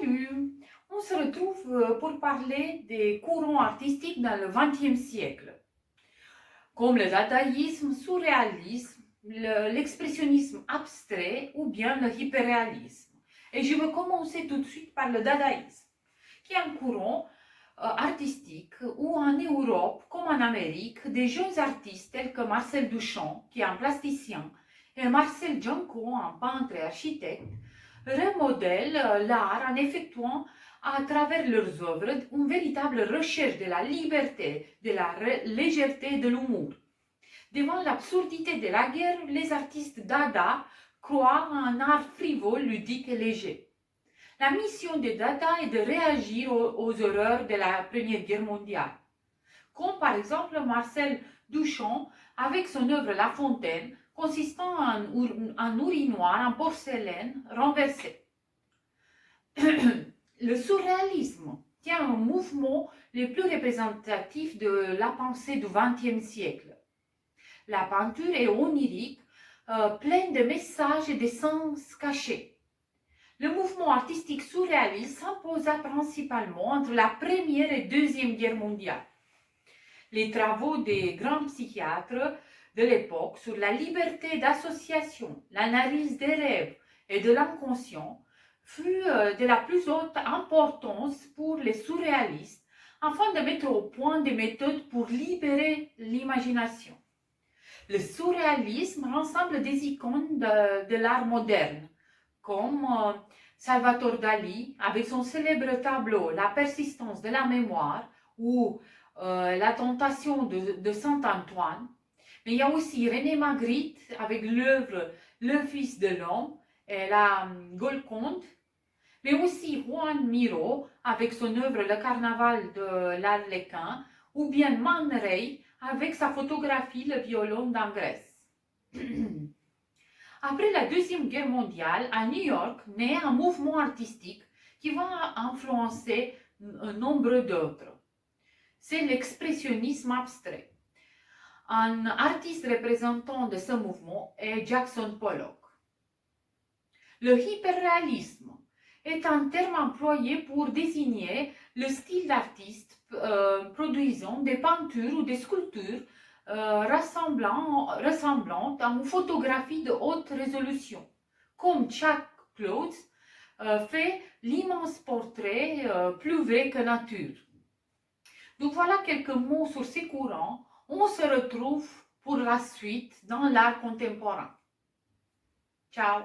Salut! On se retrouve pour parler des courants artistiques dans le XXe siècle, comme le dadaïsme, surréalisme, l'expressionnisme abstrait ou bien le hyperréalisme. Et je veux commencer tout de suite par le dadaïsme, qui est un courant artistique où en Europe comme en Amérique, des jeunes artistes tels que Marcel Duchamp, qui est un plasticien, et Marcel Janco, un peintre et architecte, remodèlent l'art en effectuant à travers leurs œuvres une véritable recherche de la liberté, de la légèreté et de l'humour. Devant l'absurdité de la guerre, les artistes Dada croient en un art frivole, ludique et léger. La mission de Dada est de réagir aux horreurs de la Première Guerre mondiale, comme par exemple Marcel Duchamp avec son œuvre La Fontaine, consistant en un urinoir en porcelaine renversé. Le surréalisme tient un mouvement le plus représentatif de la pensée du XXe siècle. La peinture est onirique, pleine de messages et de sens cachés. Le mouvement artistique surréaliste s'imposa principalement entre la Première et Deuxième Guerre mondiale. Les travaux des grands psychiatres de l'époque sur la liberté d'association, l'analyse des rêves et de l'inconscient fut de la plus haute importance pour les surréalistes afin de mettre au point des méthodes pour libérer l'imagination. Le surréalisme rassemble des icônes de l'art moderne, comme Salvatore Dali avec son célèbre tableau La persistance de la mémoire ou La tentation de Saint-Antoine. Mais il y a aussi René Magritte avec l'œuvre Le Fils de l'homme et la Golconde, mais aussi Juan Miro avec son œuvre Le Carnaval de l'Arlequin, ou bien Man Ray avec sa photographie Le violon d'Angrès. Après la Deuxième Guerre mondiale, à New York, naît un mouvement artistique qui va influencer un nombre d'autres. C'est l'expressionnisme abstrait. Un artiste représentant de ce mouvement est Jackson Pollock. Le hyperréalisme est un terme employé pour désigner le style d'artiste produisant des peintures ou des sculptures ressemblantes à une photographie de haute résolution, comme Chuck Clothes fait l'immense portrait plus vrai que nature. Donc voilà quelques mots sur ces courants. On se retrouve pour la suite dans l'art contemporain. Ciao!